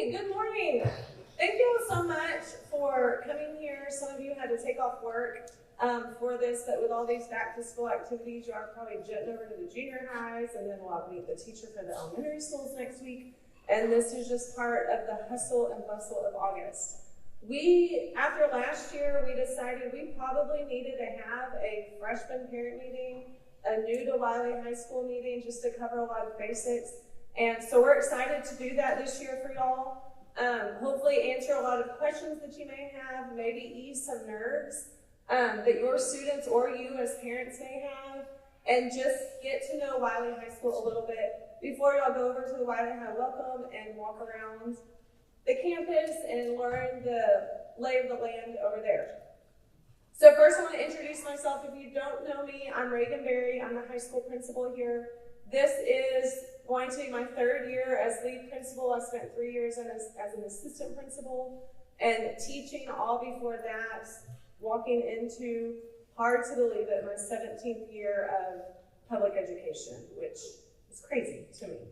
Hey, good morning. Thank you all so much for coming here. Some of you had to take off work for this, but with all these back to school activities, you are probably jetting over to the junior highs, and then we'll meet the teacher for the elementary schools next week. And this is just part of the hustle and bustle of August. After last year, we decided we probably needed to have a freshman parent meeting, a new to Wylie High School meeting, just to cover a lot of basics. And so we're excited to do that this year for y'all. Hopefully answer a lot of questions that you may have, maybe ease some nerves that your students or you as parents may have, and just get to know Wylie High School a little bit before y'all go over to the Wylie High Welcome and walk around the campus and learn the lay of the land over there. So first I want to introduce myself. If you don't know me, I'm Reagan Berry. I'm the high school principal here. This is going to be my third year as lead principal. I spent 3 years as an assistant principal and teaching all before that, walking into, hard to believe it, my 17th year of public education, which is crazy to me.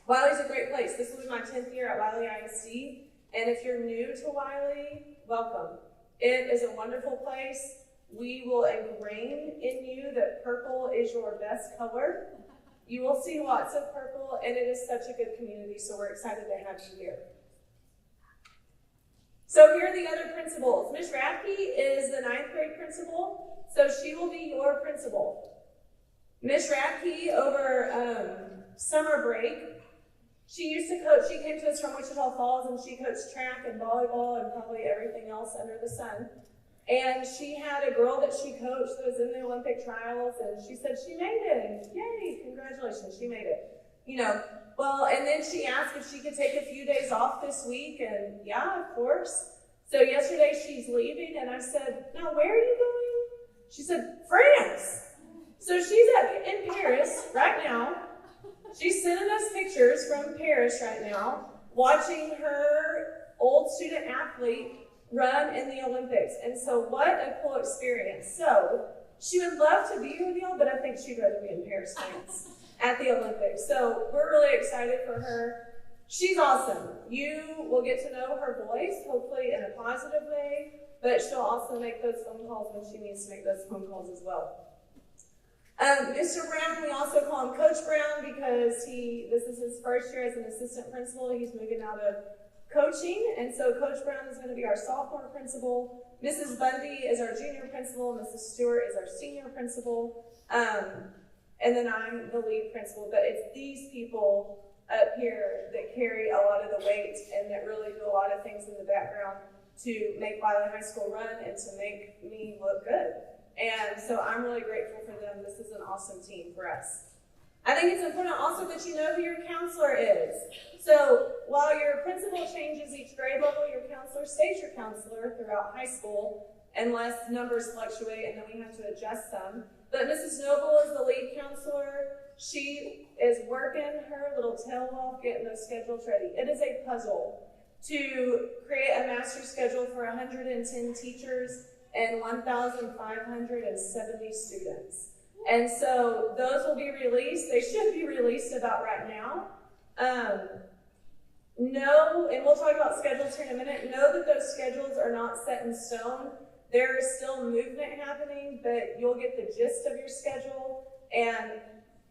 Wylie's a great place. This will be my 10th year at Wylie ISD, and if you're new to Wylie, welcome. It is a wonderful place. We will ingrain in you that purple is your best color. You will see lots of purple, and it is such a good community, so we're excited to have you here. So here are the other principals. Ms. Radke is the 9th grade principal, so she will be your principal. Ms. Radke, over summer break, she used to coach. She came to us from Wichita Falls, and she coached track and volleyball and probably everything else under the sun. And she had a girl that she coached that was in the Olympic trials, and she said she made it. And yay, congratulations, she made it. Well, and then she asked if she could take a few days off this week, and yeah, of course. So yesterday she's leaving, and I said, now where are you going? She said, France. So she's in Paris right now. She's sending us pictures from Paris right now, watching her old student athlete run in the Olympics. And so what a cool experience. So she would love to be with y'all, but I think she'd rather be in Paris, France at the Olympics. So we're really excited for her. She's awesome. You will get to know her voice, hopefully in a positive way, but she'll also make those phone calls when she needs to make those phone calls as well. Mr. Brown, we also call him Coach Brown because this is his first year as an assistant principal. He's moving out of coaching, and so Coach Brown is going to be our sophomore principal. Mrs. Bundy is our junior principal. Mrs. Stewart is our senior principal. And then I'm the lead principal, but it's these people up here that carry a lot of the weight and that really do a lot of things in the background to make Wylie High School run and to make me look good. And so I'm really grateful for them. This is an awesome team for us. I think it's important also that you know who your counselor is. So while your principal changes each grade level, your counselor stays your counselor throughout high school unless numbers fluctuate and then we have to adjust some. But Mrs. Noble is the lead counselor. She is working her little tail off getting those schedules ready. It is a puzzle to create a master schedule for 110 teachers and 1,570 students. And so those will be released. They should be released about right now. Know, and we'll talk about schedules here in a minute, know that those schedules are not set in stone. There is still movement happening, but you'll get the gist of your schedule, and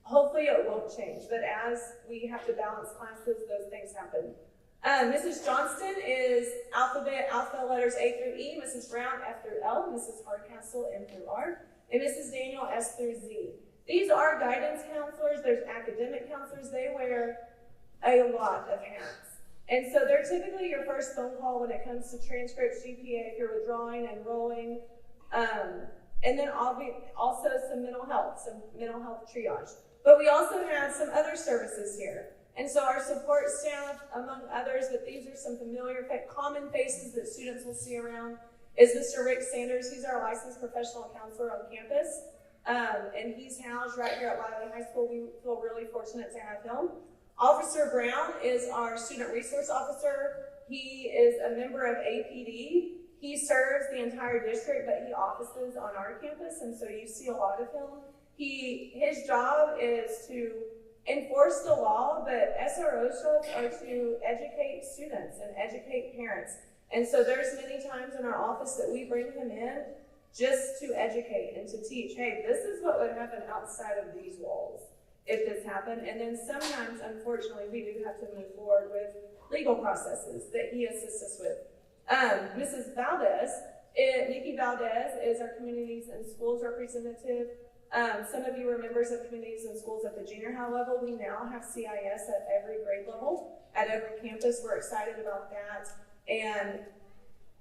hopefully it won't change. But as we have to balance classes, those things happen. Mrs. Johnston is alpha letters A through E, Mrs. Brown F through L, Mrs. Hardcastle M through R, and Mrs. Daniel S through Z. These are guidance counselors. There's academic counselors. They wear a lot of hats. And so they're typically your first phone call when it comes to transcripts, GPA, if you're withdrawing, enrolling, and then also some mental health triage. But we also have some other services here. And so our support staff, among others, but these are some familiar, common faces that students will see around, is Mr. Rick Sanders. He's our licensed professional counselor on campus, and he's housed right here at Wylie High School. We feel really fortunate to have him. Officer Brown is our student resource officer. He is a member of APD. He serves the entire district, but he offices on our campus, and so you see a lot of him. His job is to enforce the law, but SRO's jobs are to educate students and educate parents. And so there's many times in our office that we bring them in just to educate and to teach, hey, this is what would happen outside of these walls if this happened. And then sometimes, unfortunately, we do have to move forward with legal processes that he assists us with. Mrs. Valdez, Nikki Valdez is our communities and schools representative. Some of you are members of communities and schools at the junior high level. We now have CIS at every grade level, at every campus. We're excited about that. And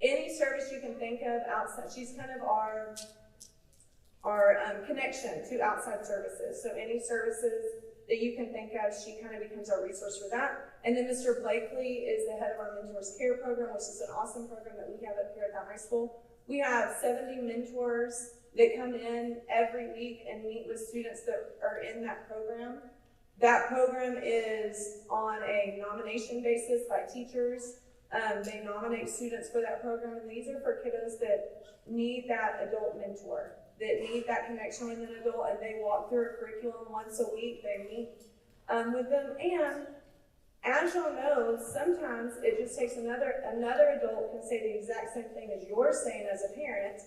any service you can think of outside, she's kind of our connection to outside services. So any services that you can think of, she kind of becomes our resource for that. And then Mr. Blakely is the head of our Mentors Care program, which is an awesome program that we have up here at the high school. We have 70 mentors that come in every week and meet with students that are in that program. That program is on a nomination basis by teachers. They nominate students for that program, and these are for kiddos that need that adult mentor, that need that connection with an adult, and they walk through a curriculum once a week. They meet with them, and as y'all know, sometimes it just takes another adult can say the exact same thing as you're saying as a parent,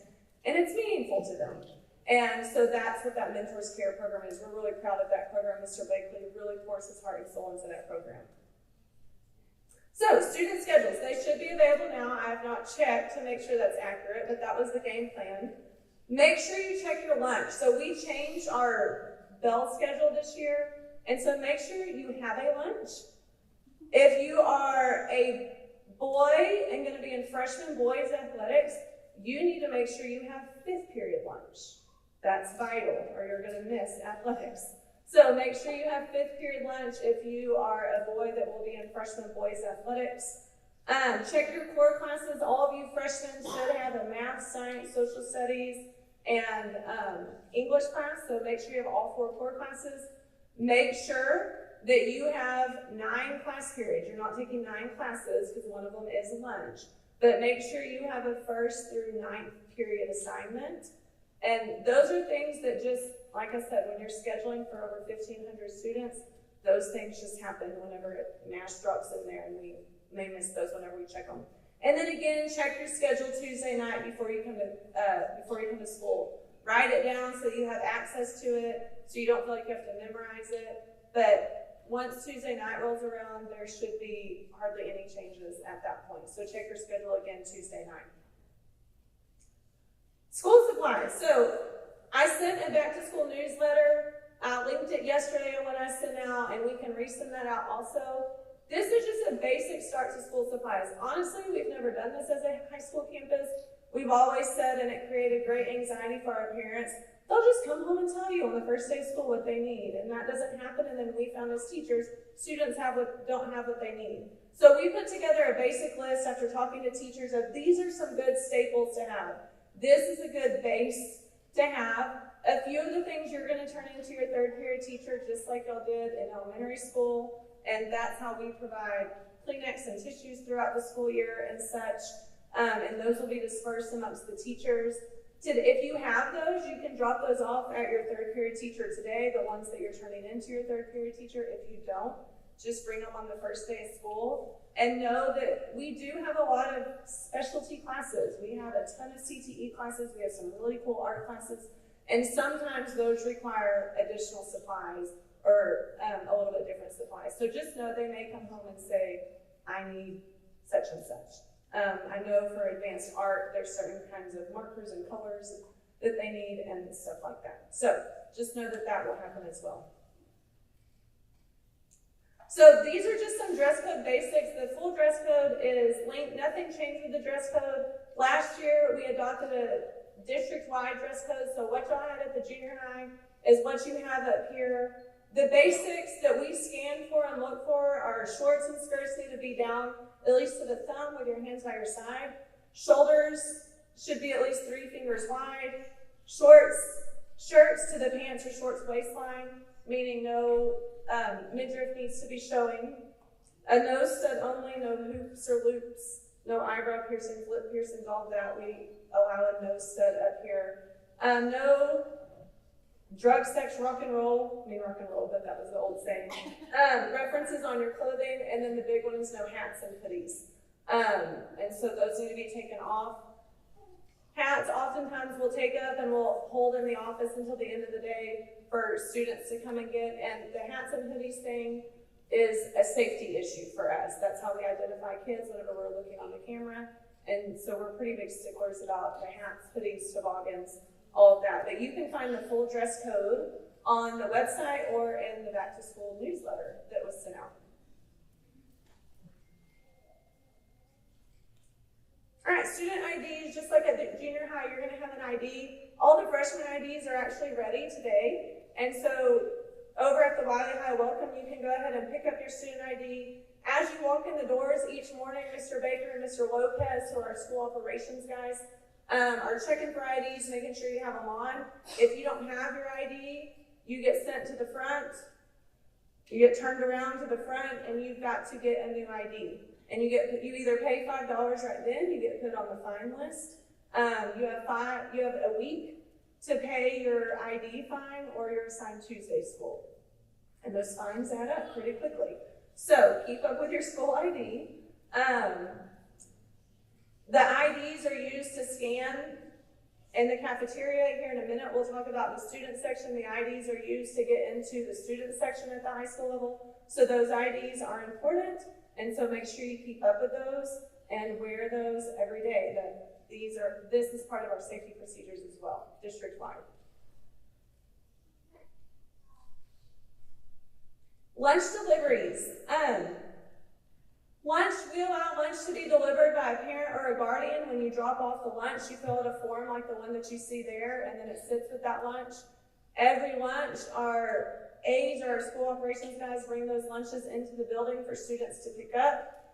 and it's meaningful to them. And so that's what that Mentors Care program is. We're really proud of that program. Mr. Blakely really pours his heart and soul into that program. So, student schedules, they should be available now. I have not checked to make sure that's accurate, but that was the game plan. Make sure you check your lunch. So we changed our bell schedule this year, and so make sure you have a lunch. If you are a boy and going to be in freshman boys athletics, you need to make sure you have 5th period lunch. That's vital, or you're going to miss athletics. So make sure you have 5th period lunch if you are a boy that will be in freshman boys athletics. Check your core classes. All of you freshmen should have a math, science, social studies, and English class. So make sure you have all 4 core classes. Make sure that you have 9 class periods. You're not taking 9 classes because one of them is lunch. But make sure you have a 1st through 9th period assignment. And those are things that just, like I said, when you're scheduling for over 1,500 students, those things just happen whenever MASH drops in there, and we may miss those whenever we check them. And then again, check your schedule Tuesday night before you come to school. Write it down so you have access to it, so you don't feel like you have to memorize it. But once Tuesday night rolls around, there should be hardly any changes at that point. So check your schedule again Tuesday night. School supplies. So I sent a back to school newsletter. I linked it yesterday when I sent out, and we can resend that out also. This is just a basic start to school supplies. Honestly, we've never done this as a high school campus. We've always said, and it created great anxiety for our parents, they'll just come home and tell you on the first day of school what they need, and that doesn't happen. And then we found as teachers, students don't have what they need. So we put together a basic list after talking to teachers of these are some good staples to have. This is a good base to have. A few of the things you're going to turn into your 3rd period teacher, just like y'all did in elementary school, and that's how we provide Kleenex and tissues throughout the school year and such, and those will be dispersed amongst the teachers. If you have those, you can drop those off at your 3rd period teacher today, the ones that you're turning into your 3rd period teacher. If you don't, just bring them on the first day of school. And know that we do have a lot of specialty classes. We have a ton of CTE classes. We have some really cool art classes. And sometimes those require additional supplies or a little bit different supplies. So just know they may come home and say, I need such and such. I know for advanced art, there's certain kinds of markers and colors that they need and stuff like that. So just know that that will happen as well. So these are just some dress code basics. The full dress code is linked. Nothing changed with the dress code. Last year, we adopted a district-wide dress code. So what y'all had at the junior high is what you have up here. The basics that we scan for and look for are shorts and skirts need to be down at least to the thumb with your hands by your side. Shoulders should be at least 3 fingers wide. Shirts to the pants or shorts waistline, meaning no midriff needs to be showing. A nose stud only, no hoops or loops, no eyebrow piercings, lip piercings, all that. We allow a nose stud up here. No drug, sex, rock and roll, but that was the old saying. References on your clothing, and then the big one is no hats and hoodies. And so those need to be taken off. Hats oftentimes we'll take up and we'll hold in the office until the end of the day for students to come and get. And the hats and hoodies thing is a safety issue for us. That's how we identify kids whenever we're looking on the camera. And so we're pretty big sticklers about the hats, hoodies, toboggans, all of that. But you can find the full dress code on the website or in the back to school newsletter that was sent out. All right, student IDs, just like at the junior high, you're gonna have an ID. All the freshman IDs are actually ready today. And so over at the Wylie High Welcome, you can go ahead and pick up your student ID. As you walk in the doors each morning, Mr. Baker and Mr. Lopez, who are our school operations guys, are checking for IDs, making sure you have them on. If you don't have your ID, you get sent to the front. You get turned around to the front, and you've got to get a new ID. And you either pay $5 right then, you get put on the fine list. You have a week to pay your ID fine, or you're assigned Tuesday school. And those fines add up pretty quickly. So keep up with your school ID. The IDs are used to scan in the cafeteria. Here in a minute, we'll talk about the student section. The IDs are used to get into the student section at the high school level. So those IDs are important, and so make sure you keep up with those and wear those every day. This is part of our safety procedures as well, district-wide. Lunch deliveries. We allow lunch to be delivered by a parent or a guardian. When you drop off the lunch, you fill out a form like the one that you see there, and then it sits with that lunch. Every lunch, our aides or our school operations guys bring those lunches into the building for students to pick up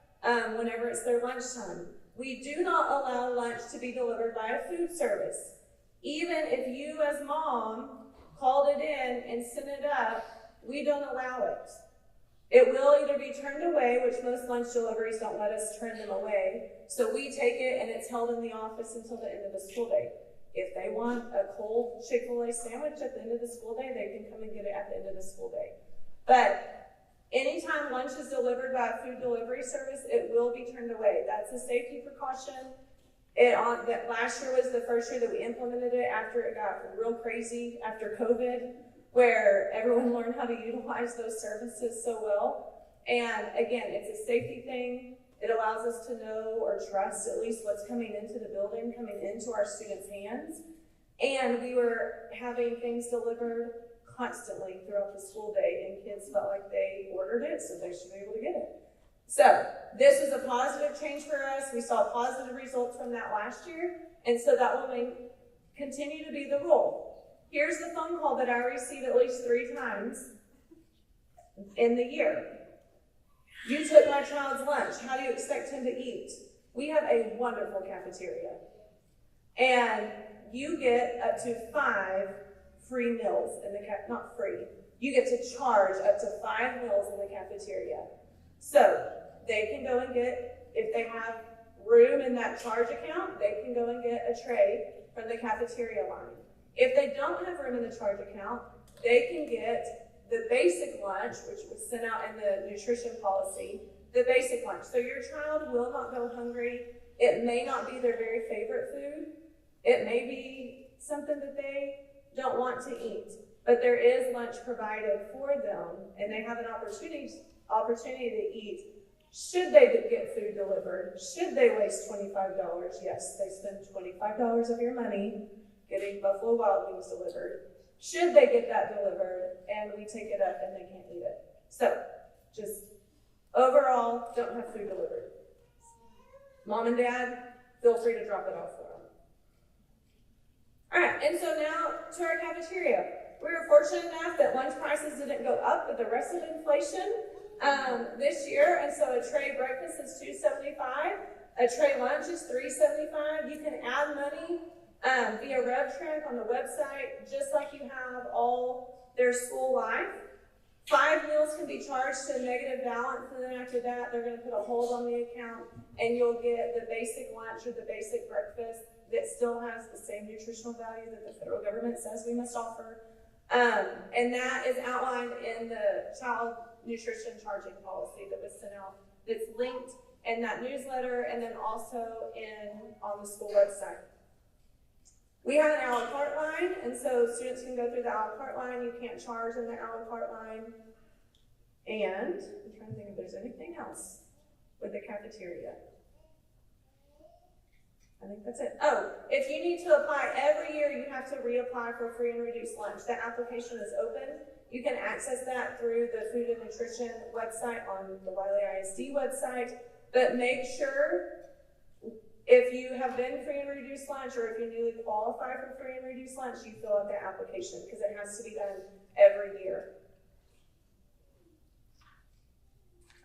whenever it's their lunchtime. We do not allow lunch to be delivered by a food service. Even if you as mom called it in and sent it up, we don't allow it. It will either be turned away, which most lunch deliveries don't let us turn them away. So we take it and it's held in the office until the end of the school day. If they want a cold Chick-fil-A sandwich at the end of the school day, they can come and get it at the end of the school day. But anytime lunch is delivered by a food delivery service, it will be turned away. That's a safety precaution. Last year was the first year that we implemented it after it got real crazy after COVID, where everyone learned how to utilize those services so well. And again, it's a safety thing. It allows us to know or trust at least what's coming into the building, coming into our students' hands. And we were having things delivered constantly throughout the school day, and kids felt like they ordered it, so they should be able to get it. So this was a positive change for us. We saw positive results from that last year, and so that will continue to be the rule. Here's the phone call that I receive at least 3 times in the year. You took my child's lunch. How do you expect him to eat? We have a wonderful cafeteria. And you get up to 5 free meals in the not free. You get to charge up to 5 meals in the cafeteria. So they can go and get, if they have room in that charge account, they can go and get a tray from the cafeteria line. If they don't have room in the charge account, they can get the basic lunch, which was sent out in the nutrition policy, the basic lunch. So your child will not go hungry. It may not be their very favorite food. It may be something that they don't want to eat, but there is lunch provided for them, and they have an opportunity to eat. Should they get food delivered? Should they waste $25? Yes, they spend $25 of your money getting Buffalo Wild Wings delivered. Should they get that delivered and we take it up and they can't eat it? So, just overall, don't have food delivered. Mom and Dad, feel free to drop it off for them. All right, and so now to our cafeteria. We were fortunate enough that lunch prices didn't go up with the rest of inflation this year, and so a tray breakfast is $2.75. A tray lunch is $3.75. You can add money via RevTrack on the website, just like you have all their school life. 5 meals can be charged to a negative balance, and then after that, they're going to put a hold on the account, and you'll get the basic lunch or the basic breakfast that still has the same nutritional value that the federal government says we must offer. And that is outlined in the child nutrition charging policy that was sent out, that's linked in that newsletter and then also on the school website. We have an a la carte line, and so students can go through the a la carte line. You can't charge in the a la carte line. And I'm trying to think if there's anything else with the cafeteria. I think that's it. Oh, if you need to apply every year, you have to reapply for free and reduced lunch. That application is open. You can access that through the food and nutrition website on the Wylie ISD website. But make sure, if you have been free and reduced lunch, or if you newly qualify for free and reduced lunch, you fill out the application because it has to be done every year.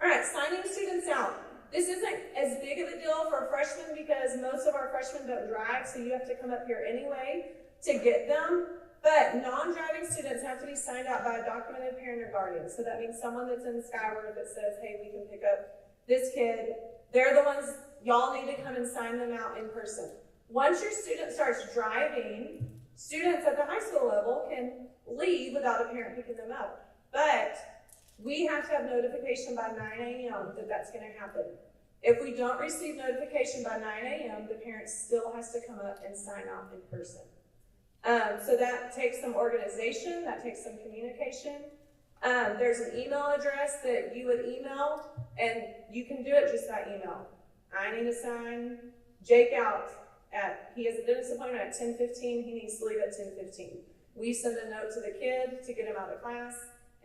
All right, signing students out. This isn't as big of a deal for freshmen because most of our freshmen don't drive, so you have to come up here anyway to get them. But non-driving students have to be signed out by a documented parent or guardian. So that means someone that's in Skyward that says, hey, we can pick up this kid. They're the ones, y'all need to come and sign them out in person. Once your student starts driving, students at the high school level can leave without a parent picking them up. But we have to have notification by 9 a.m. that that's going to happen. If we don't receive notification by 9 a.m., the parent still has to come up and sign out in person. So that takes some organization, that takes some communication. There's an email address that you would email, and you can do it just by email. I need to sign Jake out he has a dentist appointment at 10:15, he needs to leave at 10:15. We send a note to the kid to get him out of class,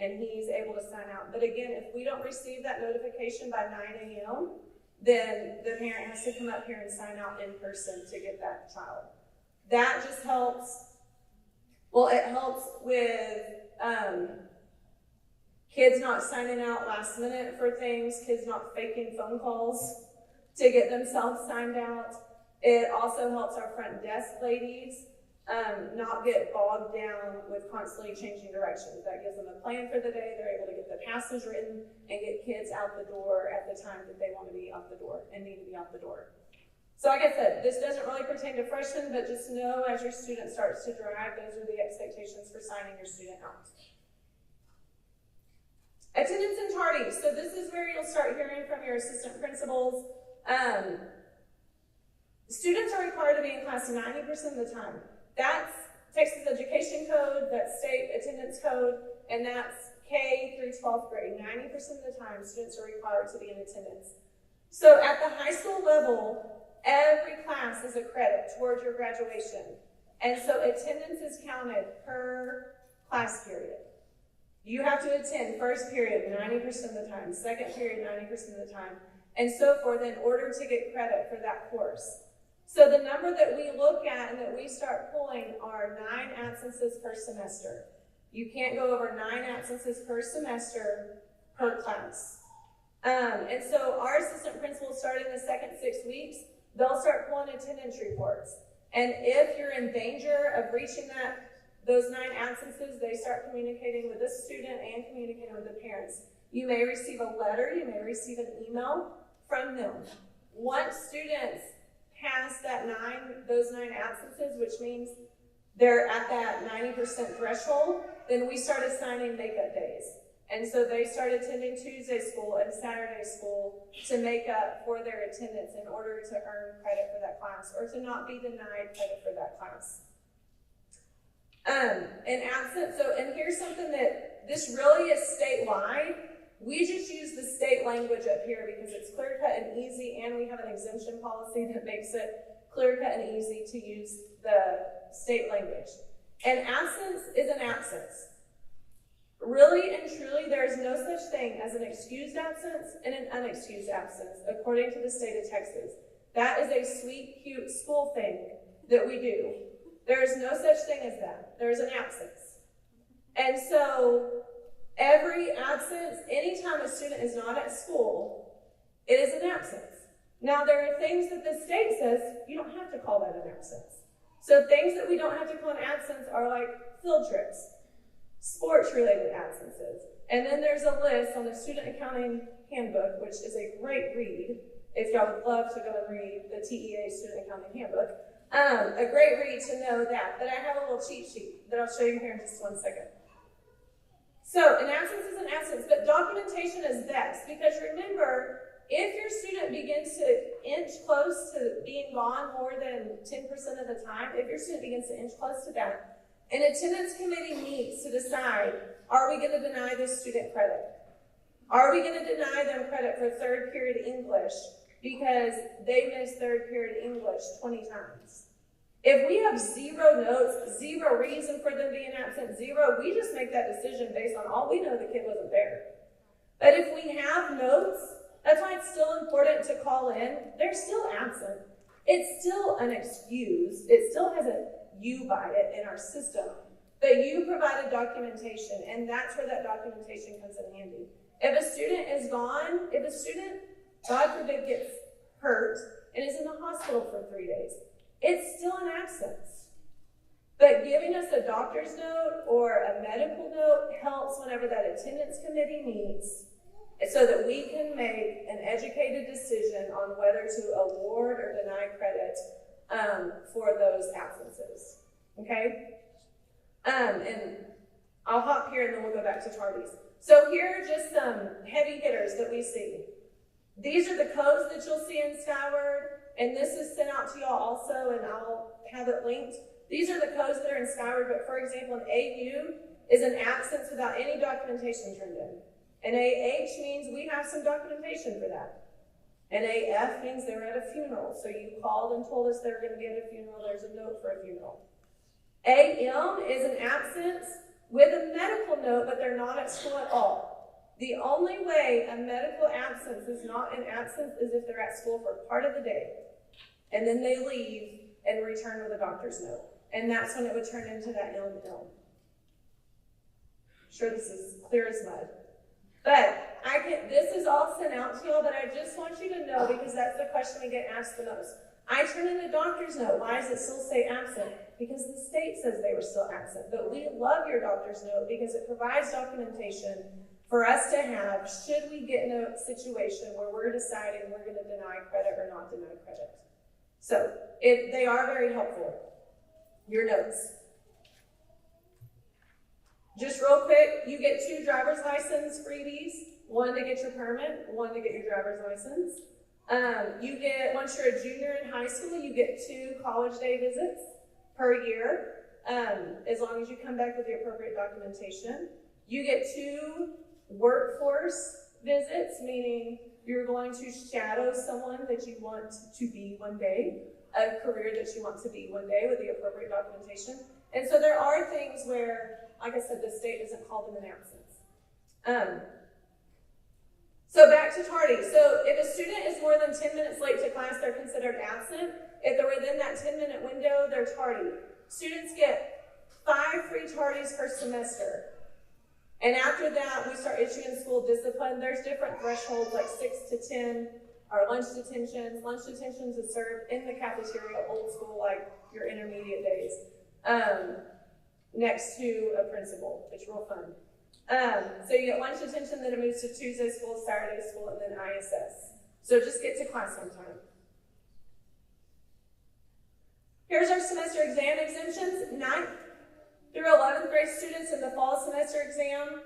and he's able to sign out. But again, if we don't receive that notification by 9 a.m., then the parent has to come up here and sign out in person to get that child. That just helps. Well, it helps with kids not signing out last minute for things, kids not faking phone calls to get themselves signed out. It also helps our front desk ladies not get bogged down with constantly changing directions. That gives them a plan for the day. They're able to get the passes written and get kids out the door at the time that they want to be out the door and need to be out the door. So like I said, this doesn't really pertain to freshmen, but just know as your student starts to drive, those are the expectations for signing your student out. Attendance and tardies. So this is where you'll start hearing from your assistant principals. Students are required to be in class 90% of the time. That's Texas Education Code, that's state attendance code, and that's K through 12th grade. 90% of the time, students are required to be in attendance. So at the high school level, every class is a credit towards your graduation. And so attendance is counted per class period. You have to attend first period 90% of the time, second period 90% of the time, and so forth in order to get credit for that course. So the number that we look at and that we start pulling are 9 absences per semester. You can't go over 9 absences per semester per class. And so our assistant principals, starting the second 6 weeks, they'll start pulling attendance reports. And if you're in danger of reaching those 9 absences, they start communicating with the student and communicating with the parents. You may receive a letter, you may receive an email from them. Once students pass those 9 absences, which means they're at that 90% threshold, then we start assigning makeup days. And so they start attending Tuesday school and Saturday school to make up for their attendance in order to earn credit for that class or to not be denied credit for that class. And here's something that this really is statewide. We just use the state language up here because it's clear-cut and easy, and we have an exemption policy that makes it clear-cut and easy to use the state language. An absence is an absence. Really and truly, there is no such thing as an excused absence and an unexcused absence, according to the state of Texas. That is a sweet, cute school thing that we do. There is no such thing as that. There is an absence. And so, every absence, anytime a student is not at school, it is an absence. Now, there are things that the state says you don't have to call that an absence. So things that we don't have to call an absence are like field trips, sports-related absences. And then there's a list on the Student Accounting Handbook, which is a great read if y'all would love to go and read the TEA Student Accounting Handbook. A great read to know that. But I have a little cheat sheet that I'll show you here in just 1 second. So an absence is an absence, but documentation is best because remember, if your student begins to inch close to being gone more than 10% of the time, if your student begins to inch close to that, an attendance committee meets to decide, are we going to deny this student credit? Are we going to deny them credit for third period English because they missed third period English 20 times? If we have 0 notes, 0 reason for them being absent, 0, we just make that decision based on all we know the kid wasn't there. But if we have notes, that's why it's still important to call in. They're still absent. It's still unexcused. It still has a "you" by it in our system. But you provided documentation, and that's where that documentation comes in handy. If a student is gone, if a student, God forbid, gets hurt and is in the hospital for 3 days, it's still an absence. But giving us a doctor's note or a medical note helps whenever that attendance committee meets so that we can make an educated decision on whether to award or deny credit for those absences. Okay? And I'll hop here and then we'll go back to tardies. So here are just some heavy hitters that we see. These are the codes that you'll see in Skyward, and this is sent out to y'all also, and I'll have it linked. These are the codes that are in Skyward, but for example, an AU is an absence without any documentation turned in. An AH means we have some documentation for that. An AF means they were at a funeral, so you called and told us they were going to be at a funeral, there's a note for a funeral. AM is an absence with a medical note, but they're not at school at all. The only way a medical absence is not an absence is if they're at school for part of the day, and then they leave and return with a doctor's note. And that's when it would turn into that ill. Sure, this is clear as mud. But this is all sent out to y'all, but I just want you to know, because that's the question we get asked the most. I turn in a doctor's note. Why does it still say absent? Because the state says they were still absent. But we love your doctor's note because it provides documentation for us to have should we get in a situation where we're deciding we're going to deny credit or not deny credit. So they are very helpful. Your notes. Just real quick, you get 2 driver's license freebies, 1 to get your permit, 1 to get your driver's license. Once you're a junior in high school, you get 2 college day visits per year, as long as you come back with the appropriate documentation. You get 2 workforce visits, meaning you're going to shadow someone that you want to be one day, a career that you want to be one day with the appropriate documentation. And so there are things where, like I said, the state doesn't call them an absence. So back to tardy. So if a student is more than 10 minutes late to class, they're considered absent. If they're within that 10-minute window, they're tardy. Students get 5 free tardies per semester. And after that, we start issuing school discipline. There's different thresholds, like 6 to 10, or lunch detentions. Lunch detentions is served in the cafeteria, old school, like your intermediate days, next to a principal. It's real fun. So you get lunch detention, then it moves to Tuesday school, Saturday school, and then ISS. So just get to class on time. Here's our semester exam exemptions. 9th through 11th grade students in the fall semester exam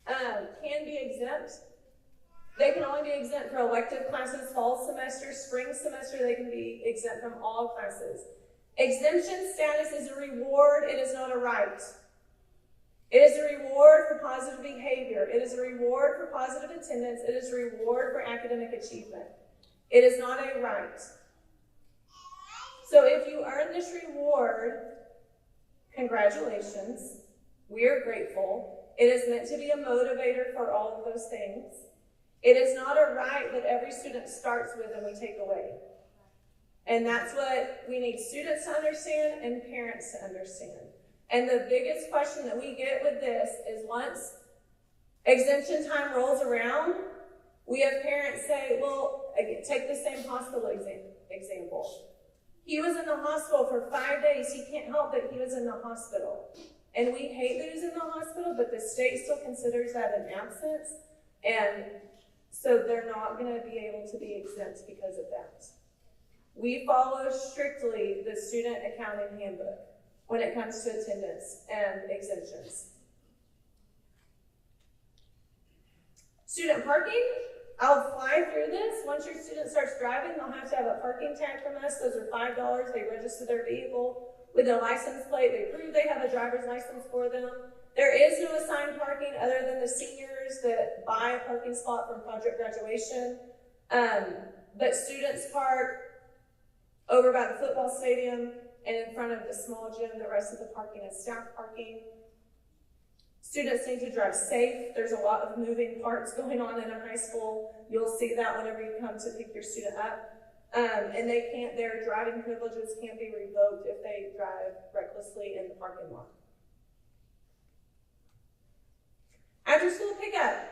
can be exempt. They can only be exempt for elective classes. Fall semester, spring semester, they can be exempt from all classes. Exemption status is a reward, it is not a right. It is a reward for positive behavior. It is a reward for positive attendance. It is a reward for academic achievement. It is not a right. So if you earn this reward, congratulations. We are grateful. It is meant to be a motivator for all of those things. It is not a right that every student starts with and we take away. And that's what we need students to understand and parents to understand. And the biggest question that we get with this is once exemption time rolls around, we have parents say, well, take the same hospital example. He was in the hospital for 5 days. He can't help that he was in the hospital. And we hate that he's in the hospital, but the state still considers that an absence. And so they're not going to be able to be exempt because of that. We follow strictly the student accounting handbook when it comes to attendance and exemptions. Student parking, I'll fly through this. Once your student starts driving, they'll have to have a parking tag from us. Those are $5. They register their vehicle with a license plate. They prove they have a driver's license for them. There is no assigned parking other than the seniors that buy a parking spot from Project Graduation. But students park over by the football stadium and in front of the small gym. The rest of the parking is staff parking. Students need to drive safe. There's a lot of moving parts going on in a high school. You'll see that whenever you come to pick your student up. And their driving privileges can be revoked if they drive recklessly in the parking lot. After school pickup.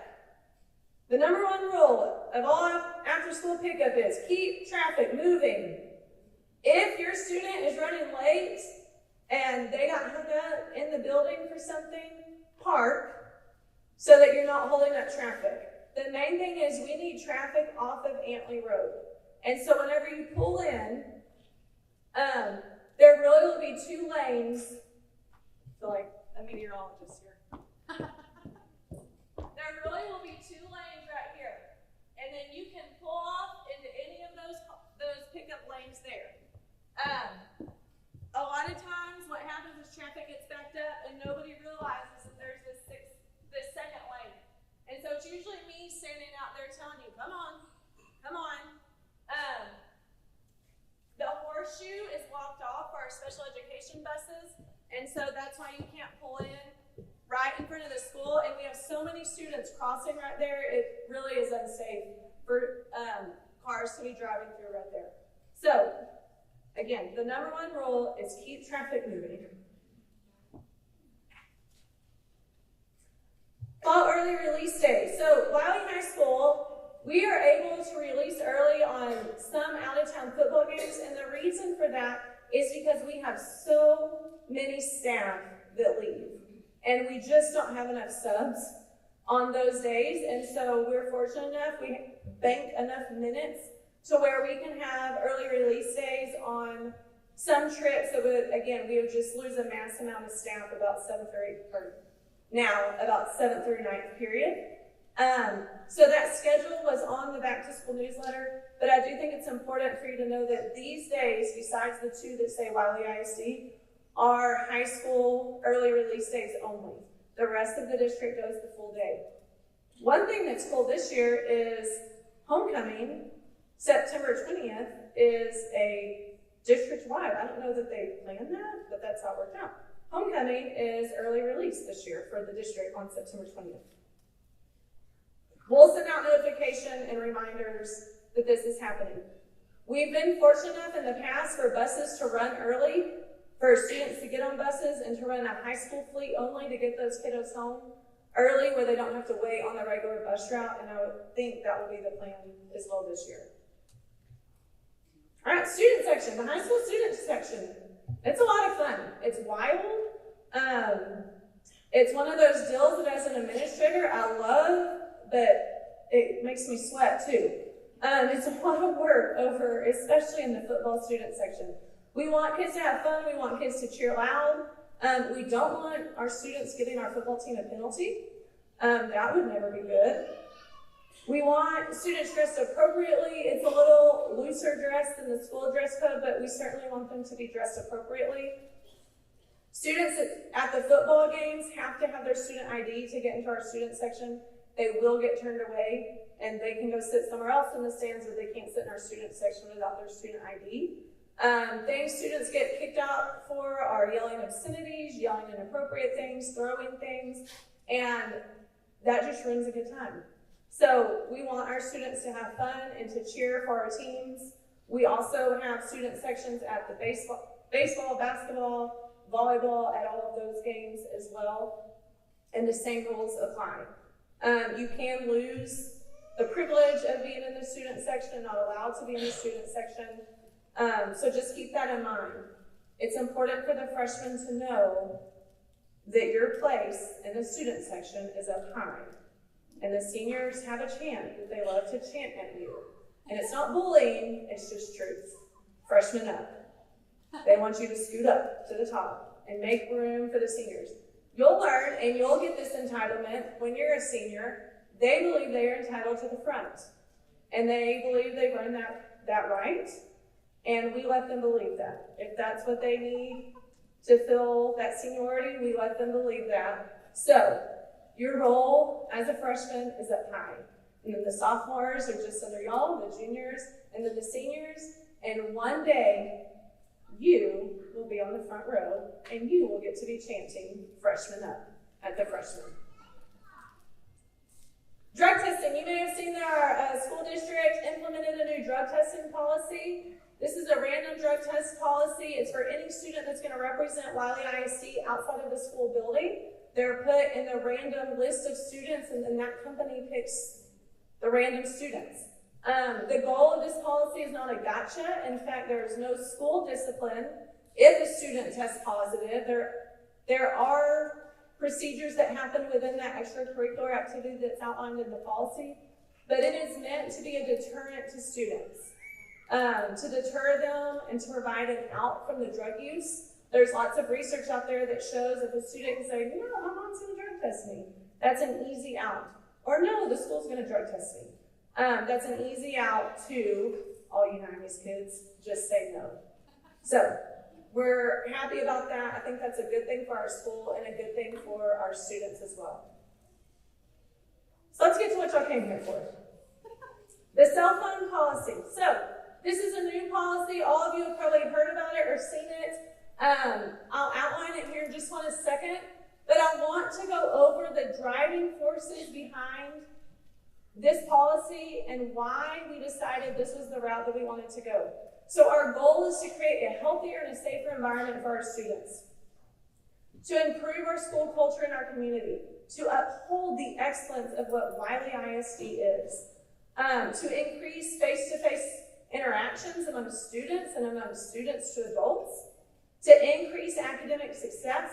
The number one rule of all after school pickup is keep traffic moving. If your student is running late and they got hung up in the building for something, park so that you're not holding up traffic. The main thing is we need traffic off of Antley Road. And so whenever you pull in, there really will be 2 lanes. I feel like a meteorologist here. There really will be 2 lanes right here. And then you can pull off into any of those pickup lanes there. A lot of times what happens is traffic gets backed up and nobody realizes that there's this second lane. And so it's usually me standing out there telling you, come on, come on. The horseshoe is blocked off for our special education buses, and so that's why you can't pull in right in front of the school, and we have so many students crossing right there, it really is unsafe for cars to be driving through right there. So, again, the number one rule is keep traffic moving. Fall early release day. So, Wylie High School, we are able to release early on some out-of-town football games, and the reason for that is because we have so many staff that leave, and we just don't have enough subs on those days, and so we're fortunate enough, we bank enough minutes to where we can have early release days on some trips that would, again, we would just lose a mass amount of staff about 7th through 9th period. So that schedule was on the back to school newsletter, but I do think it's important for you to know that these days, besides the 2 that say Wylie ISD, are high school early release days only. The rest of the district goes the full day. One thing that's cool this year is homecoming. September 20th is a district-wide. I don't know that they planned that, but that's how it worked out. Homecoming is early release this year for the district on September 20th. We'll send out notification and reminders that this is happening. We've been fortunate enough in the past for buses to run early, for students to get on buses and to run a high school fleet only to get those kiddos home early where they don't have to wait on the regular bus route, and I would think that will be the plan as well this year. All right, student section, the high school student section. It's a lot of fun. It's wild. It's one of those deals that as an administrator I love, but it makes me sweat too. It's a lot of work over, especially in the football student section. We want kids to have fun. We want kids to cheer loud. We don't want our students giving our football team a penalty. That would never be good. We want students dressed appropriately. It's a little looser dress than the school dress code, but we certainly want them to be dressed appropriately. Students at the football games have to have their student ID to get into our student section. They will get turned away, and they can go sit somewhere else in the stands, but they can't sit in our student section without their student ID. Things students get kicked out for are yelling obscenities, yelling inappropriate things, throwing things, and that just ruins a good time. So we want our students to have fun and to cheer for our teams. We also have student sections at the baseball, basketball, volleyball, at all of those games as well, and the same rules apply. You can lose the privilege of being in the student section, not allowed to be in the student section. So just keep that in mind. It's important for the freshmen to know that your place in the student section is up high. And the seniors have a chant that they love to chant at you. And it's not bullying, it's just truth. freshmen up. They want you to scoot up to the top and make room for the seniors. You'll learn and you'll get this entitlement when you're a senior. They believe they are entitled to the front. And they believe they've earned that right. And we let them believe that. If that's what they need to fill that seniority, we let them believe that. So, your role as a freshman is up high. And then the sophomores are just under y'all, the juniors, and then the seniors. And one day, you will be on the front row, and you will get to be chanting freshmen up at the freshmen. Drug testing. You may have seen that our school district implemented a new drug testing policy. This is a random drug test policy. It's for any student that's going to represent Wylie ISD outside of the school building. They're put in the random list of students, and then that company picks the random students. The goal of this policy is not a gotcha. In fact, there is no school discipline if a student tests positive. There are procedures that happen within that extracurricular activity that's outlined in the policy, but it is meant to be a deterrent to students, to deter them and to provide an out from the drug use. There's lots of research out there that shows if a student can say, no, my mom's going to drug test me, that's an easy out. Or no, the school's going to drug test me. That's an easy out to all you 90s kids, just say no. So we're happy about that. I think that's a good thing for our school and a good thing for our students as well. So let's get to what y'all came here for. The cell phone policy. So this is a new policy. All of you have probably heard about it or seen it. I'll outline it here in just one second, but I want to go over the driving forces behind this policy and why we decided this was the route that we wanted to go. So our goal is to create a healthier and a safer environment for our students, to improve our school culture in our community, to uphold the excellence of what Wylie ISD is, to increase face-to-face interactions among students and among students to adults, to increase academic success,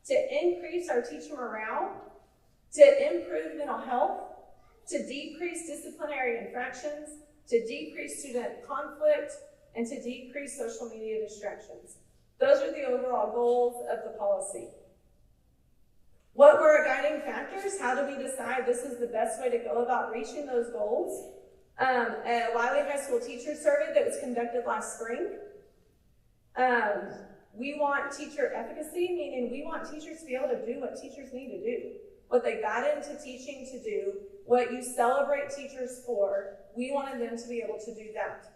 to increase our teacher morale, to improve mental health, to decrease disciplinary infractions, to decrease student conflict, and to decrease social media distractions. Those are the overall goals of the policy. What were our guiding factors? How do we decide this is the best way to go about reaching those goals? A Wylie High School teacher survey that was conducted last spring. We want teacher efficacy, meaning we want teachers to be able to do what teachers need to do, what they got into teaching to do, what you celebrate teachers for. We wanted them to be able to do that.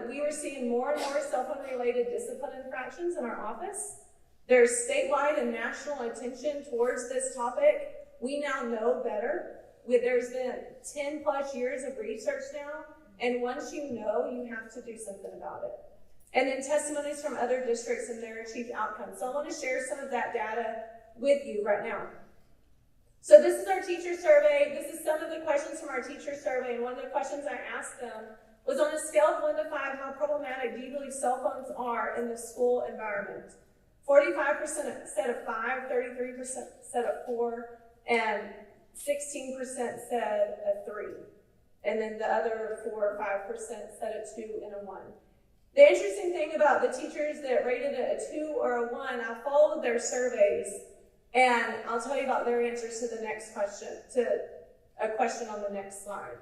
We were seeing more and more cell phone related discipline infractions in our office. There's statewide and national attention towards this topic. We now know better. There's been 10 plus years of research now, and once you know, you have to do something about it. And then testimonies from other districts and their achieved outcomes. So I want to share some of that data with you right now. So this is our teacher survey. This is some of the questions from our teacher survey, and one of the questions I asked them was, on a scale of 1 to 5, how problematic do you believe cell phones are in the school environment? 45% said a 5, 33% said a 4, and 16% said a 3. And then the other 4 or 5% said a 2 and a 1. The interesting thing about the teachers that rated it a 2 or a 1, I followed their surveys, and I'll tell you about their answers to the next question, to a question on the next slide.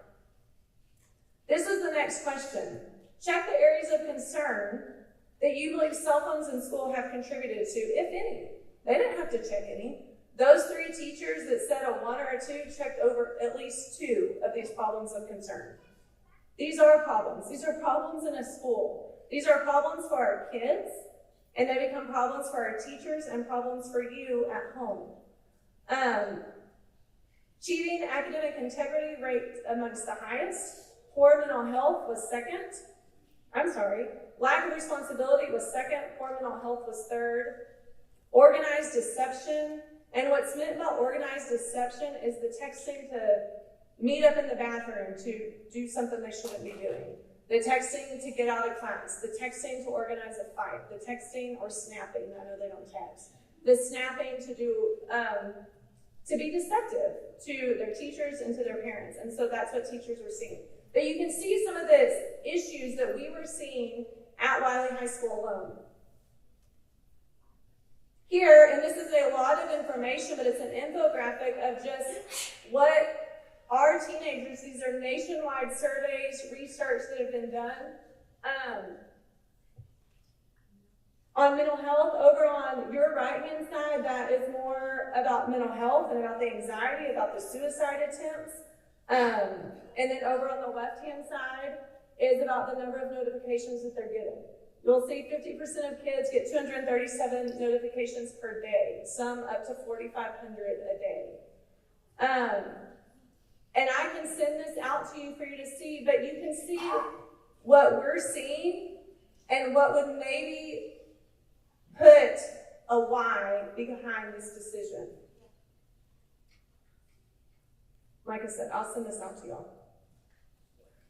This is the next question. Check the areas of concern that you believe cell phones in school have contributed to, if any. They didn't have to check any. Those 3 teachers that said a 1 or a 2 checked over at least 2 of these problems of concern. These are problems. These are problems in a school. These are problems for our kids, and they become problems for our teachers and problems for you at home. Cheating, academic integrity rate amongst the highest. Poor mental health was second. Lack of responsibility was second. Poor mental health was third. Organized deception. And what's meant by organized deception is the texting to meet up in the bathroom to do something they shouldn't be doing. The texting to get out of class. The texting to organize a fight. The texting or snapping. I know they don't text. The snapping to do to be deceptive to their teachers and to their parents. And so that's what teachers were seeing. But you can see some of the issues that we were seeing at Wylie High School alone. Here, and this is a lot of information, but it's an infographic of just what our teenagers, these are nationwide surveys, research that have been done on mental health. Over on your right-hand side, that is more about mental health and about the anxiety, about the suicide attempts. And then over on the left-hand side is about the number of notifications that they're getting. You'll see 50% of kids get 237 notifications per day, some up to 4,500 a day. And I can send this out to you for you to see, but you can see what we're seeing and what would maybe put a why behind this decision. Like I said, I'll send this out to y'all.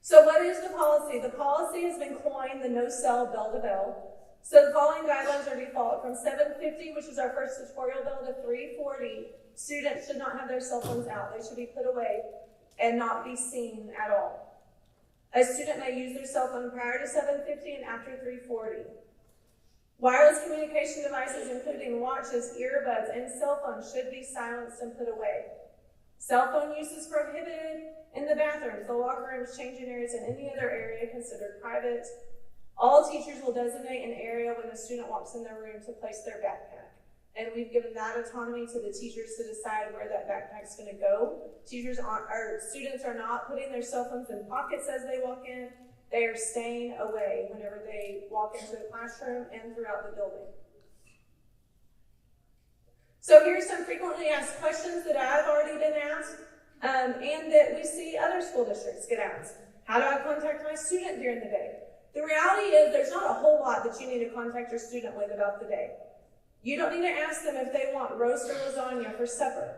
So what is the policy? The policy has been coined the no-cell bell-to-bell. So the following guidelines are default. From 7:50, which is our first tutorial bell, to 3:40, students should not have their cell phones out. They should be put away and not be seen at all. A student may use their cell phone prior to 7:50 and after 3:40. Wireless communication devices, including watches, earbuds, and cell phones, should be silenced and put away. Cell phone use is prohibited in the bathrooms, the locker rooms, changing areas, and any other area considered private. All teachers will designate an area when the student walks in their room to place their backpack. And we've given that autonomy to the teachers to decide where that backpack's going to go. Students are not putting their cell phones in pockets as they walk in. They are staying away whenever they walk into the classroom and throughout the building. So here's some frequently asked questions that I've already been asked, and that we see other school districts get asked. How do I contact my student during the day? The reality is there's not a whole lot that you need to contact your student with about the day. You don't need to ask them if they want roast or lasagna for supper.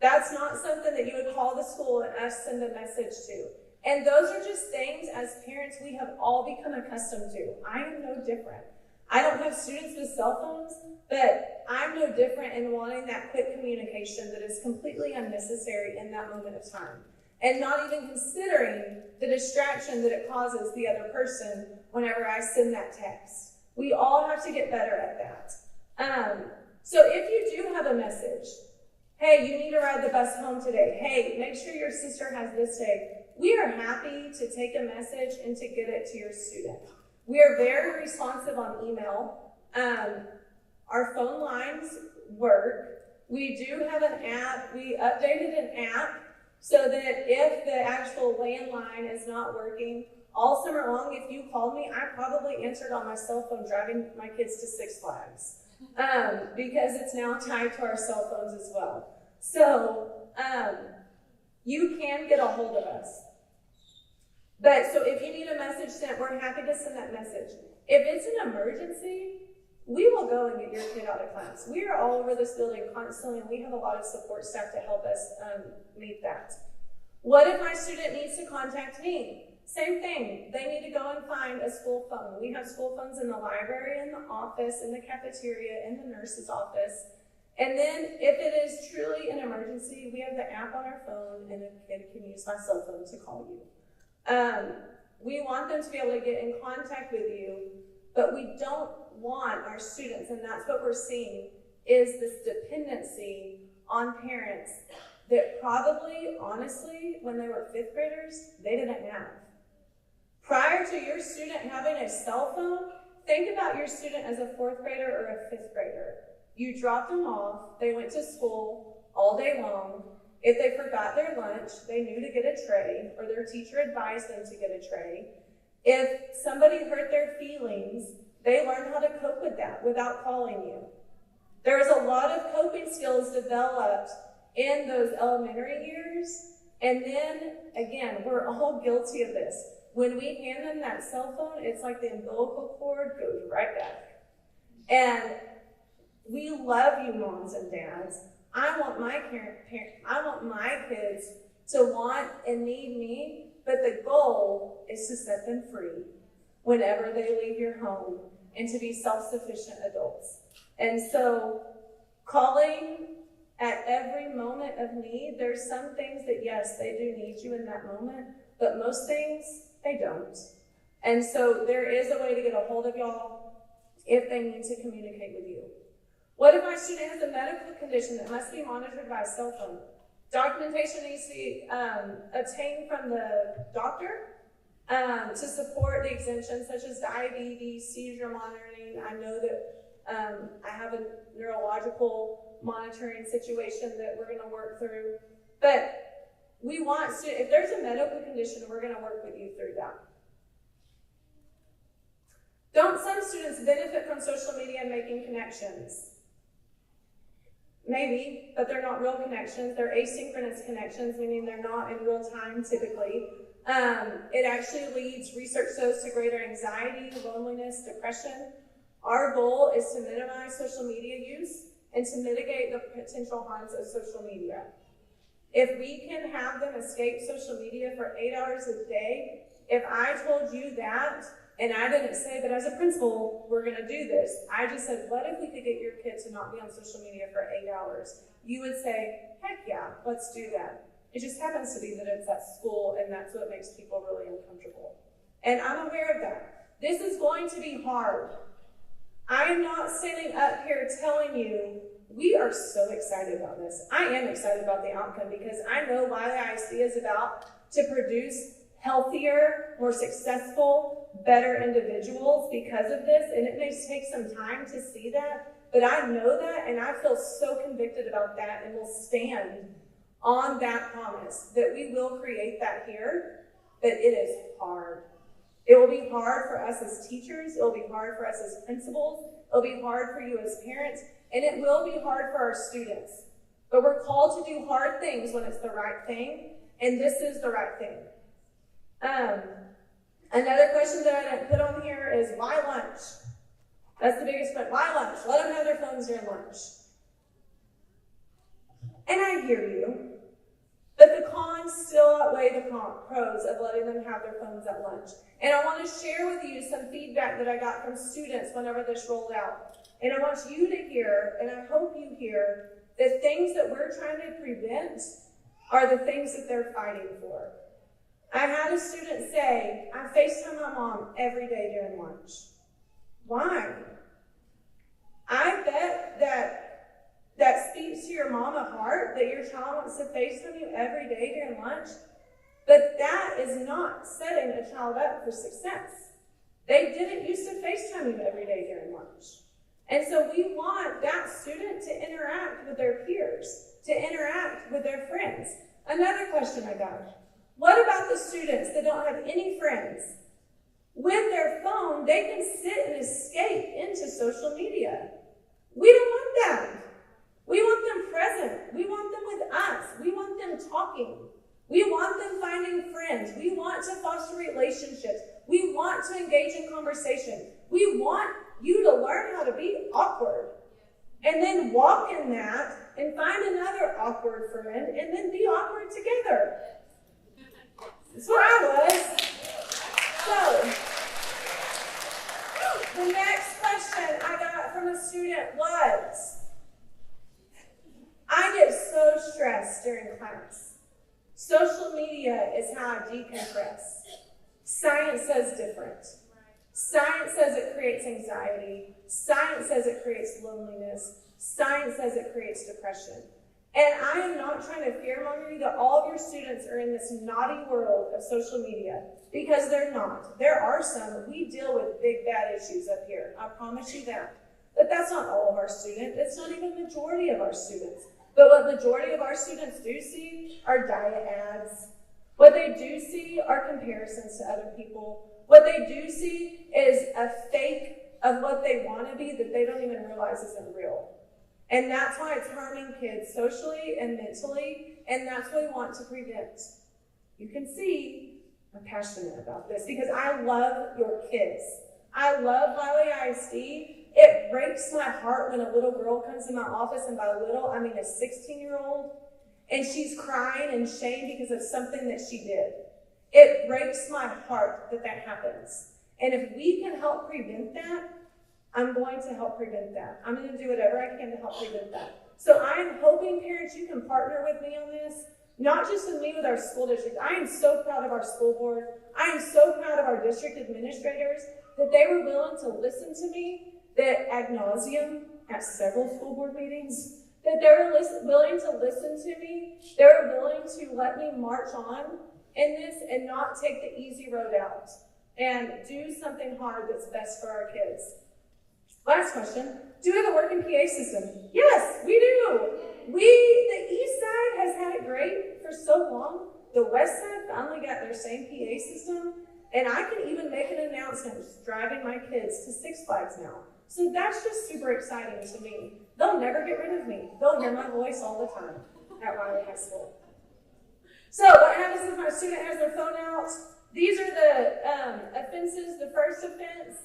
That's not something that you would call the school and us send a message to. And those are just things as parents we have all become accustomed to. I am no different. I don't have students with cell phones, but I'm no different in wanting that quick communication that is completely unnecessary in that moment of time. And not even considering the distraction that it causes the other person whenever I send that text. We all have to get better at that. So if you do have a message, hey, you need to ride the bus home today. Hey, make sure your sister has this day. We are happy to take a message and to get it to your student. We are very responsive on email. Our phone lines work. We do have an app. We updated an app so that if the actual landline is not working, all summer long, if you called me, I probably answered on my cell phone driving my kids to Six Flags because it's now tied to our cell phones as well. So you can get a hold of us. But so if you need a message sent, we're happy to send that message. If it's an emergency, we will go and get your kid out of class. We are all over this building constantly, and we have a lot of support staff to help us meet that. What if my student needs to contact me? Same thing. They need to go and find a school phone. We have school phones in the library, in the office, in the cafeteria, in the nurse's office. And then if it is truly an emergency, we have the app on our phone, and a kid can use my cell phone to call you. We want them to be able to get in contact with you, but we don't want our students, and that's what we're seeing, is this dependency on parents that probably, honestly, when they were fifth graders, they didn't have. Prior to your student having a cell phone, think about your student as a fourth grader or a fifth grader. You dropped them off, they went to school all day long. If they forgot their lunch, they knew to get a tray, or their teacher advised them to get a tray. If somebody hurt their feelings, they learned how to cope with that without calling you. There is a lot of coping skills developed in those elementary years. And then, again, we're all guilty of this. When we hand them that cell phone, it's like the umbilical cord goes right back. And we love you, moms and dads. I want my kids to want and need me, but the goal is to set them free whenever they leave your home and to be self-sufficient adults. And so calling At every moment of need, there's some things that, yes, they do need you in that moment, but most things, they don't. And so there is a way to get a hold of y'all if they need to communicate with you. What if my student has a medical condition that must be monitored by a cell phone? Documentation needs to be obtained from the doctor to support the exemptions such as diabetes, seizure monitoring. I know that I have a neurological monitoring situation that we're going to work through. But we want to, if there's a medical condition, we're going to work with you through that. Don't some students benefit from social media and making connections? Maybe, but they're not real connections. They're asynchronous connections, meaning they're not in real time typically. It actually leads, research shows, to greater anxiety, loneliness, depression. Our goal is to minimize social media use and to mitigate the potential harms of social media. If we can have them escape social media for 8 hours a day, if I told you that, and I didn't say that as a principal, we're going to do this. I just said, what if we could get your kid to not be on social media for 8 hours? You would say, heck yeah, let's do that. It just happens to be that it's at school, and that's what makes people really uncomfortable. And I'm aware of that. This is going to be hard. I am not standing up here telling you, we are so excited about this. I am excited about the outcome because I know Wylie ISD is about to produce healthier, more successful, better individuals because of this, and it may take some time to see that, but I know that, and I feel so convicted about that, and will stand on that promise that we will create that here, but it is hard. It will be hard for us as teachers, it will be hard for us as principals, it will be hard for you as parents, and it will be hard for our students. But we're called to do hard things when it's the right thing, and this is the right thing. Another question that I didn't put on here is, why lunch? That's the biggest question. Why lunch? Let them have their phones during lunch. And I hear you, but the cons still outweigh the pros of letting them have their phones at lunch. And I want to share with you some feedback that I got from students whenever this rolled out. And I want you to hear, and I hope you hear, the things that we're trying to prevent are the things that they're fighting for. I had a student say, I FaceTime my mom every day during lunch. Why? I bet that speaks to your mama heart that your child wants to FaceTime you every day during lunch, but that is not setting a child up for success. They didn't used to FaceTime you every day during lunch. And so we want that student to interact with their peers, to interact with their friends. Another question I got. What about the students that don't have any friends? With their phone, they can sit and escape into social media. We don't want that. We want them present. We want them with us. We want them talking. We want them finding friends. We want to foster relationships. We want to engage in conversation. We want you to learn how to be awkward. And then walk in that and find another awkward friend and then be awkward together. That's where I was. So, the next question I got from a student was, I get so stressed during class. Social media is how I decompress. Science says different. Science says it creates anxiety. Science says it creates loneliness. Science says it creates depression. And I am not trying to fearmonger you that all of your students are in this naughty world of social media, because they're not. There are some. We deal with big bad issues up here. I promise you that. But that's not all of our students. It's not even the majority of our students. But what majority of our students do see are diet ads. What they do see are comparisons to other people. What they do see is a fake of what they want to be that they don't even realize isn't real. And that's why it's harming kids socially and mentally, and that's what we want to prevent. You can see I'm passionate about this because I love your kids. I love Wylie ISD. It breaks my heart when a little girl comes in my office, and by little, I mean a 16-year-old, and she's crying in shame because of something that she did. It breaks my heart that that happens. And if we can help prevent that, I'm going to help prevent that. I'm going to do whatever I can to help prevent that. So I am hoping, parents, you can partner with me on this, not just with me, with our school district. I am so proud of our school board. I am so proud of our district administrators that they were willing to listen to me, that ad nauseum at several school board meetings, that they were willing to listen to me. They were willing to let me march on in this and not take the easy road out and do something hard that's best for our kids. Last question. Do we have a working PA system? Yes, we do. The east side has had it great for so long. The west side finally got their same PA system, and I can even make an announcement driving my kids to Six Flags now. So that's just super exciting to me. They'll never get rid of me. They'll hear my voice all the time at Wylie High School. So what happens if my student has their phone out? These are the offenses. The first offense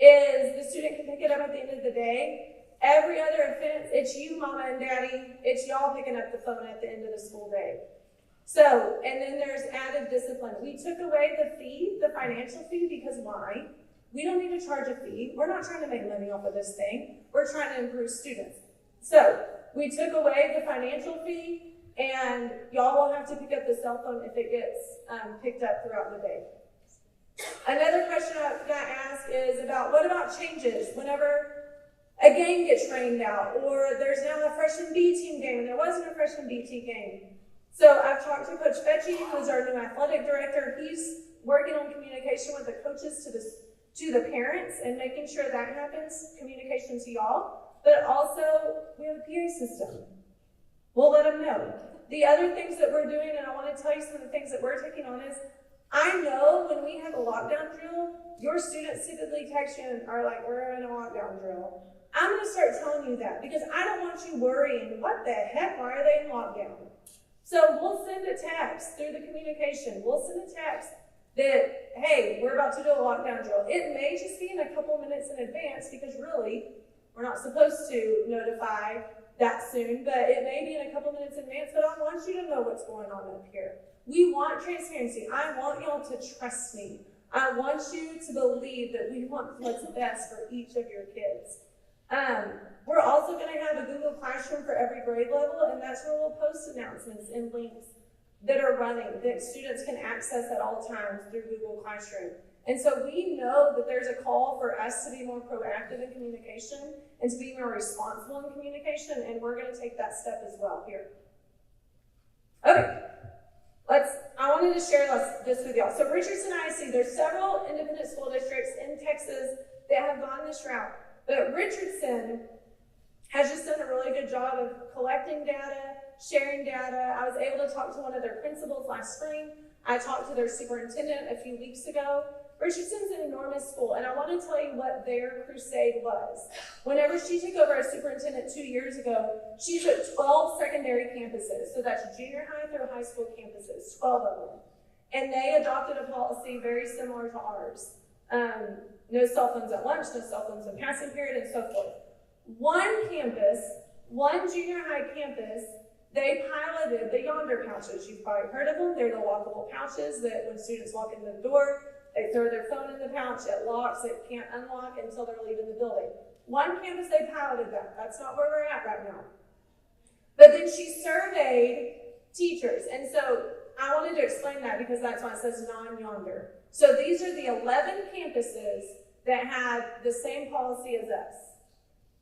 is the student can pick it up at the end of the day. Every other offense, it's you, mama and daddy. It's y'all picking up the phone at the end of the school day. So, and then there's added discipline. We took away the fee, the financial fee, because why? We don't need to charge a fee. We're not trying to make money off of this thing. We're trying to improve students. So, we took away the financial fee, and y'all will have to pick up the cell phone if it gets picked up throughout the day. Another question I got asked is what about changes whenever a game gets rained out, or there's now a freshman B team game and there wasn't a freshman B team game. So I've talked to Coach Fetchy, who's our new athletic director. He's working on communication with the coaches to the parents and making sure that happens, communication to y'all. But also, we have a PA system. We'll let them know. The other things that we're doing, and I want to tell you some of the things that we're taking on is, I know when we have a lockdown drill, your students typically text you and are like, we're in a lockdown drill. I'm going to start telling you that because I don't want you worrying, what the heck, why are they in lockdown? So we'll send a text through the communication. We'll send a text that, hey, we're about to do a lockdown drill. It may just be in a couple minutes in advance because really, we're not supposed to notify that soon, but it may be in a couple minutes in advance, but I want you to know what's going on up here. We want transparency. I want y'all to trust me. I want you to believe that we want what's best for each of your kids. We're also going to have a Google Classroom for every grade level, and that's where we'll post announcements and links that are running that students can access at all times through Google Classroom. And so we know that there's a call for us to be more proactive in communication and to be more responsible in communication, and we're going to take that step as well here. Okay. I wanted to share this with y'all. So Richardson ISD, there's several independent school districts in Texas that have gone this route. But Richardson has just done a really good job of collecting data, sharing data. I was able to talk to one of their principals last spring. I talked to their superintendent a few weeks ago. Richardson's an enormous school, and I want to tell you what their crusade was. Whenever she took over as superintendent 2 years ago, she took 12 secondary campuses. So that's junior high through high school campuses, 12 of them. And they adopted a policy very similar to ours. No cell phones at lunch, no cell phones in passing period, and so forth. One campus, one junior high campus, they piloted the Yonder pouches. You've probably heard of them. They're the lockable pouches that when students walk in the door, they throw their phone in the pouch, it locks, it can't unlock until they're leaving the building. One campus, they piloted that. That's not where we're at right now. But then she surveyed teachers. And so I wanted to explain that because that's why it says non-Yonder. So these are the 11 campuses that had the same policy as us.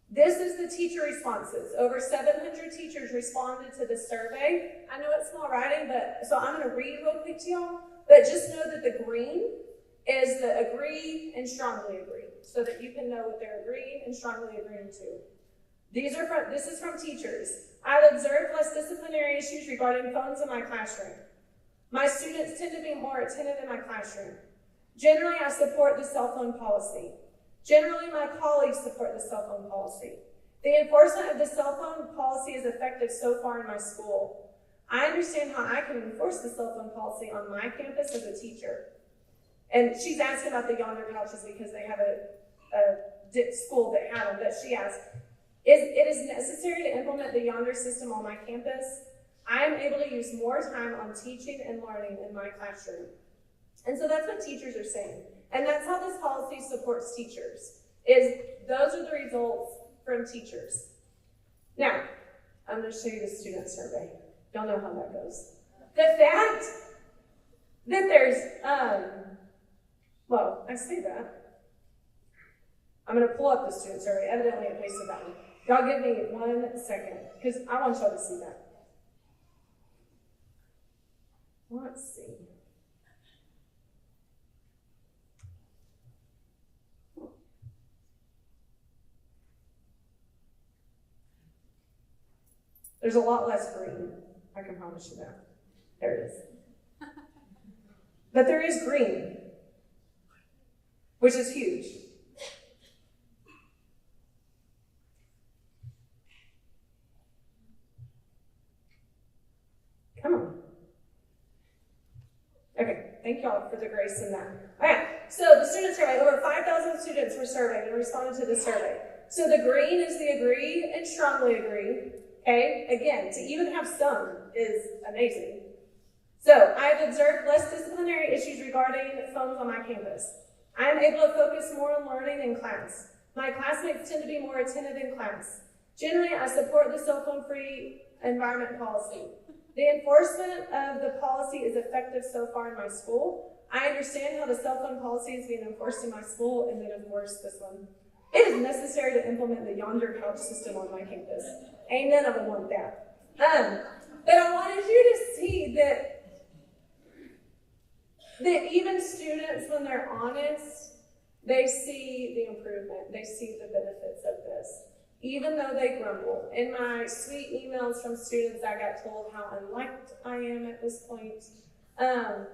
This is the teacher responses. Over 700 teachers responded to the survey. I know it's small writing, but so I'm going to read real quick to y'all. But just know that the green is the agree and strongly agree, so that you can know what they're agreeing and strongly agreeing to. This is from teachers. I've observed less disciplinary issues regarding phones in my classroom. My students tend to be more attentive in my classroom. Generally, I support the cell phone policy. Generally, my colleagues support the cell phone policy. The enforcement of the cell phone policy is effective so far in my school. I understand how I can enforce the cell phone policy on my campus as a teacher. And she's asking about the Yonder pouches because they have a school that had them, but she asked, it is necessary to implement the Yonder system on my campus. I am able to use more time on teaching and learning in my classroom. And so that's what teachers are saying. And that's how this policy supports teachers, is those are the results from teachers. Now, I'm going to show you the student survey. Y'all know how that goes. The fact that there's, well, I say that. I'm going to pull up the student survey. Evidently, it pasted that one. Y'all give me 1 second, because I want y'all to see that. Let's see. There's a lot less green. I can promise you that. There it is. But there is green, which is huge. Come on. Okay, thank y'all for the grace in that. All right, so the student survey, over 5,000 students were surveyed and responded to the survey. So the green is the agree and strongly agree. Okay, again, to even have some is amazing. So I've observed less disciplinary issues regarding phones on my campus. I am able to focus more on learning in class. My classmates tend to be more attentive in class. Generally, I support the cell phone-free environment policy. The enforcement of the policy is effective so far in my school. I understand how the cell phone policy is being enforced in my school, and then of course this one. It is necessary to implement the yonder couch system on my campus. Ain't none of them want that. But I wanted you to see that even students, when they're honest, they see the improvement. They see the benefits of this. Even though they grumble. In my sweet emails from students, I got told how unliked I am at this point, and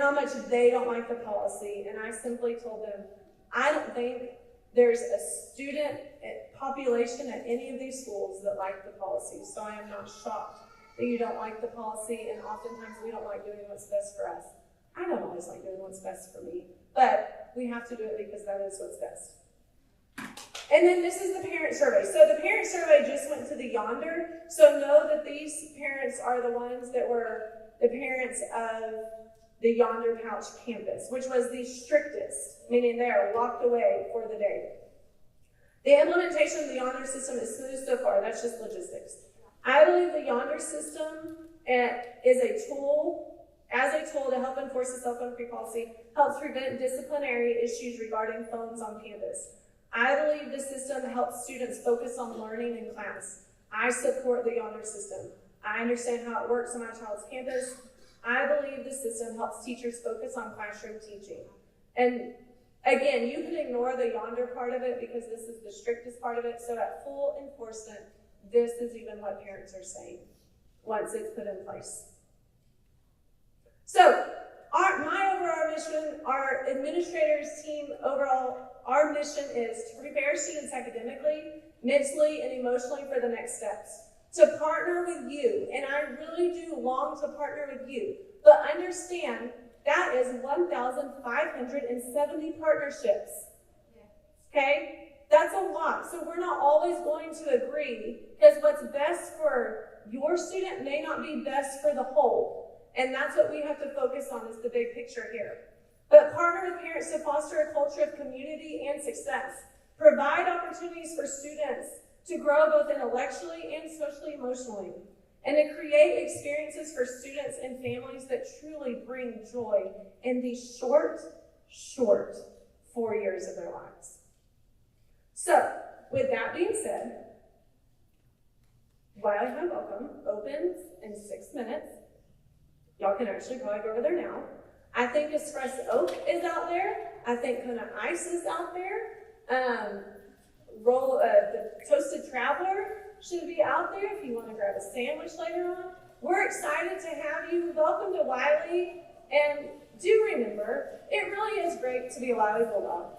how much they don't like the policy. And I simply told them, I don't think there's a student population at any of these schools that like the policy. So I am not shocked that you don't like the policy, and oftentimes we don't like doing what's best for us. I don't always like doing what's best for me, but we have to do it because that is what's best. And then this is the parent survey. So the parent survey just went to the yonder. So know that these parents are the ones that were the parents of the Yonder Pouch campus, which was the strictest, meaning they are locked away for the day. The implementation of the Yonder system is smooth so far. That's just logistics. I believe the Yonder system is a tool to help enforce the cell phone-free policy, helps prevent disciplinary issues regarding phones on campus. I believe the system helps students focus on learning in class. I support the Yonder system. I understand how it works on my child's campus. I believe the system helps teachers focus on classroom teaching. And again, you can ignore the Yonder part of it because this is the strictest part of it. So at full enforcement, this is even what parents are saying once it's put in place. So my overall mission, our administrators team overall, our mission is to prepare students academically, mentally, and emotionally for the next steps. To partner with you, and I really do long to partner with you, but understand that is 1,570 partnerships. Okay? That's a lot. So we're not always going to agree, because what's best for your student may not be best for the whole. And that's what we have to focus on, is the big picture here. But partner with parents to foster a culture of community and success. Provide opportunities for students to grow both intellectually and socially emotionally, and to create experiences for students and families that truly bring joy in these short 4 years of their lives. So, with that being said, Wylie High Welcome opens in 6 minutes. Y'all can actually probably go over there now. I think Espresso Oak is out there. I think Kona Ice is out there. The Toasted Traveler should be out there if you want to grab a sandwich later on. We're excited to have you. Welcome to Wylie. And do remember, it really is great to be a Wylie Bulldog.